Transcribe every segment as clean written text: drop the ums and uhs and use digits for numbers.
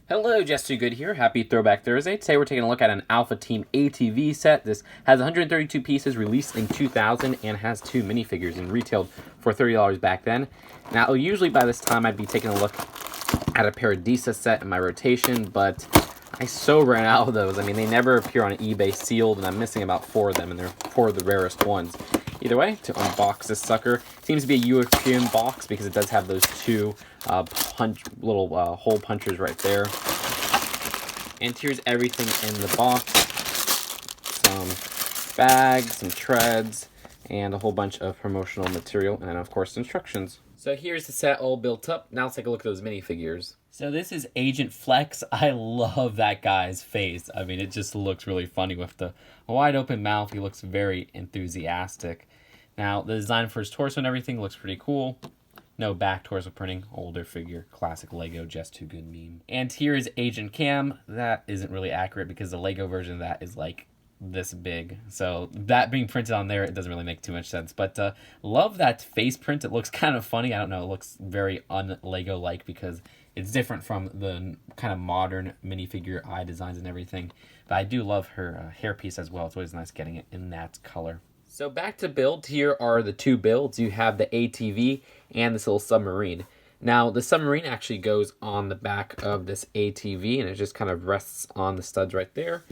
Hello, Just Too Good here. Happy Throwback Thursday. Today we're taking a look at an Alpha Team ATV set. This has 132 pieces, released in 2000, and has 2 minifigures and retailed for $30 back then. Now, usually by this time I'd be taking a look at a Paradisa set in my rotation, but I so ran out of those. I mean, they never appear on eBay sealed, and I'm missing about 4 of them, and they're 4 of the rarest ones. Either way, to unbox this sucker, seems to be a European box because it does have those 2 little hole punchers right there. And here's everything in the box. Some bags, some treads, and a whole bunch of promotional material, and then of course instructions. So here's the set all built up. Now let's take a look at those minifigures. So this is Agent Flex. I love that guy's face. I mean, it just looks really funny with the wide open mouth. He looks very enthusiastic. Now, the design for his torso and everything looks pretty cool. No back torso printing, older figure, classic Lego, Just Too Good meme. And here is Agent Cam. That isn't really accurate because the Lego version of that is like this big. So that being printed on there, it doesn't really make too much sense. But love that face print. It looks kind of funny. I don't know. It looks very un-Lego-like because it's different from the kind of modern minifigure eye designs and everything. But I do love her hairpiece as well. It's always nice getting it in that color. So back to build, here are the 2 builds. You have the ATV and this little submarine. Now, the submarine actually goes on the back of this ATV, and it just kind of rests on the studs right there.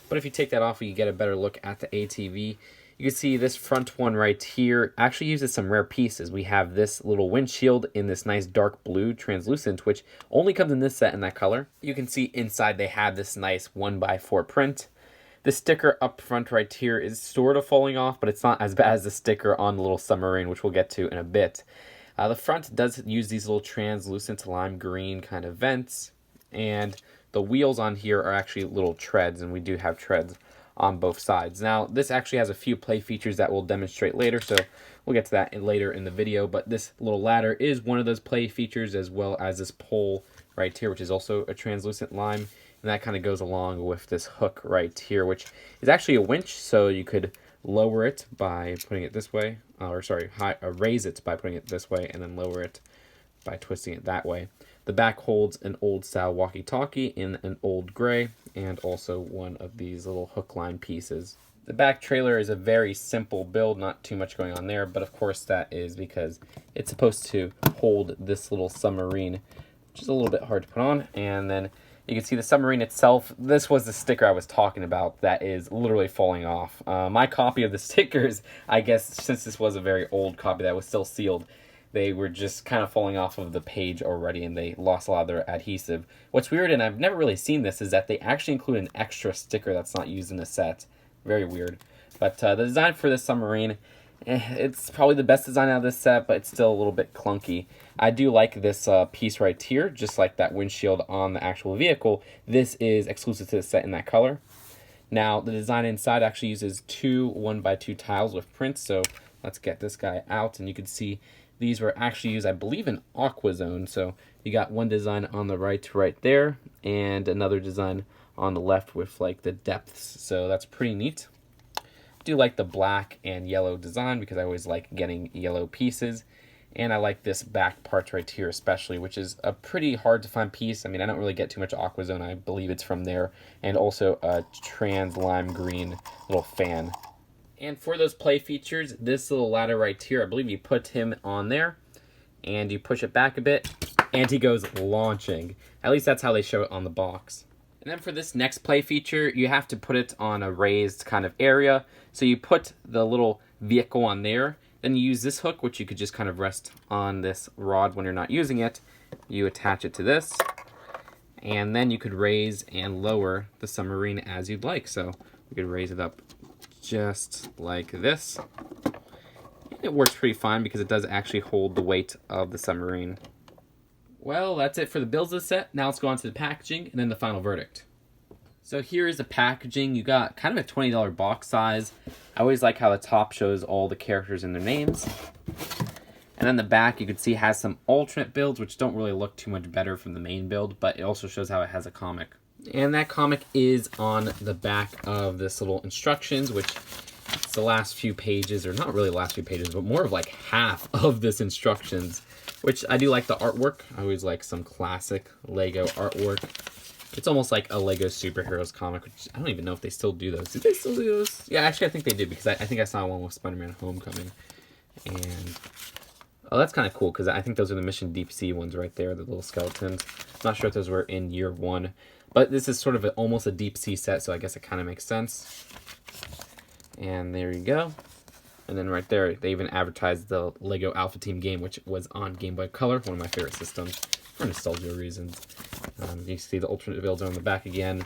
But if you take that off, you get a better look at the ATV. You can see this front one right here actually uses some rare pieces. We have this little windshield in this nice dark blue translucent, which only comes in this set in that color. You can see inside they have this nice 1x4 print. The sticker up front right here is sort of falling off, but it's not as bad as the sticker on the little submarine, which we'll get to in a bit. The front does use these little translucent lime green kind of vents, and the wheels on here are actually little treads, and we do have treads on both sides. Now, this actually has a few play features that we'll demonstrate later, so we'll get to that later in the video, but this little ladder is one of those play features, as well as this pole right here, which is also a translucent lime. And that kind of goes along with this hook right here, which is actually a winch, so you could lower it by putting it this way, raise it by putting it this way, and then lower it by twisting it that way. The back holds an old style walkie-talkie in an old gray, and also one of these little hook line pieces. The back trailer is a very simple build, not too much going on there, but of course that is because it's supposed to hold this little submarine, which is a little bit hard to put on. And then you can see the submarine itself. This was the sticker I was talking about that is literally falling off. My copy of the stickers, I guess, since this was a very old copy that was still sealed, they were just kind of falling off of the page already, and they lost a lot of their adhesive. What's weird, and I've never really seen this, is that they actually include an extra sticker that's not used in the set. Very weird. But the design for this submarine, it's probably the best design out of this set, but it's still a little bit clunky. I do like this piece right here, just like that windshield on the actual vehicle. This is exclusive to the set in that color. Now, the design inside actually uses 2 1x2 tiles with prints, so let's get this guy out, and you can see these were actually used, I believe, in Aqua Zone. So you got one design on the right there, and another design on the left with like the depths, so that's pretty neat. I do like the black and yellow design because I always like getting yellow pieces. And I like this back part right here especially, which is a pretty hard to find piece. I mean, I don't really get too much Aqua Zone. I believe it's from there. And also a trans lime green little fan. And for those play features, this little ladder right here, I believe you put him on there. And you push it back a bit. And he goes launching. At least that's how they show it on the box. And then for this next play feature, you have to put it on a raised kind of area. So you put the little vehicle on there. Then you use this hook, which you could just kind of rest on this rod when you're not using it. You attach it to this. And then you could raise and lower the submarine as you'd like. So we could raise it up just like this. It works pretty fine because it does actually hold the weight of the submarine. Well, that's it for the builds of the set. Now let's go on to the packaging and then the final verdict. So here is the packaging. You got kind of a $20 box size. I always like how the top shows all the characters and their names. And then the back, you can see, has some alternate builds, which don't really look too much better from the main build, but it also shows how it has a comic. And that comic is on the back of this little instructions, which it's the last few pages, or not really the last few pages, but more of like half of this instructions, which I do like the artwork. I always like some classic Lego artwork. It's almost like a Lego Superheroes comic, which I don't even know if they still do those. Do they still do those? Yeah, actually, I think they did, because I think I saw one with Spider-Man Homecoming. And oh, that's kind of cool, because I think those are the Mission Deep Sea ones right there, the little skeletons. I'm not sure if those were in year 1. But this is sort of almost a deep sea set, so I guess it kind of makes sense. And there you go. And then right there, they even advertised the Lego Alpha Team game, which was on Game Boy Color, one of my favorite systems, for nostalgia reasons. You see the alternate builds on the back again.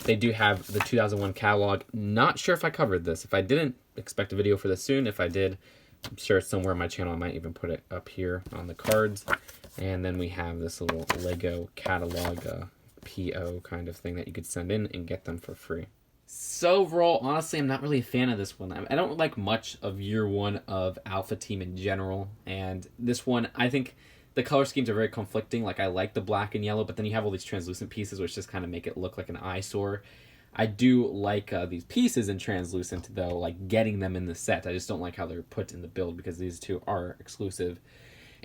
They do have the 2001 catalog. Not sure if I covered this. If I didn't, expect a video for this soon. If I did, I'm sure it's somewhere on my channel. I might even put it up here on the cards. And then we have this little Lego catalog PO kind of thing that you could send in and get them for free. So overall, honestly, I'm not really a fan of this one. I don't like much of year 1 of Alpha Team in general. And this one, I think the color schemes are very conflicting. Like, I like the black and yellow, but then you have all these translucent pieces, which just kind of make it look like an eyesore. I do like these pieces in translucent, though, like getting them in the set. I just don't like how they're put in the build, because these two are exclusive.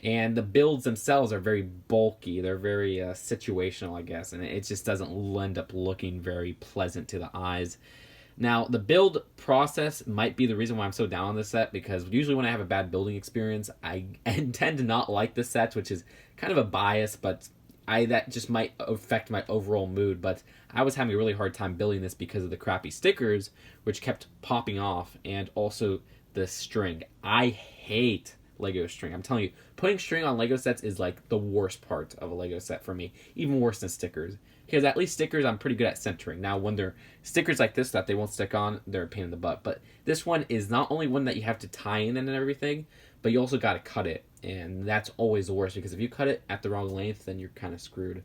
And the builds themselves are very bulky. They're very situational, I guess. And it just doesn't end up looking very pleasant to the eyes. Now, the build process might be the reason why I'm so down on this set, because usually when I have a bad building experience, I tend to not like the sets, which is kind of a bias, but that just might affect my overall mood. But I was having a really hard time building this because of the crappy stickers, which kept popping off, and also the string. I hate Lego string. I'm telling you, putting string on Lego sets is like the worst part of a Lego set for me. Even worse than stickers. Because at least stickers I'm pretty good at centering. Now, when they're stickers like this that they won't stick on, they're a pain in the butt. But this one is not only one that you have to tie in and everything, but you also got to cut it. And that's always the worst, because if you cut it at the wrong length, then you're kind of screwed.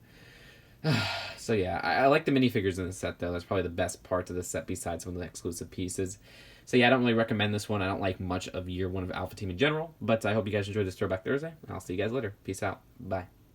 So yeah, I like the minifigures in the set, though. That's probably the best part of the set besides some of the exclusive pieces. So yeah, I don't really recommend this one. I don't like much of year 1 of Alpha Team in general. But I hope you guys enjoyed this Throwback Thursday. And I'll see you guys later. Peace out. Bye.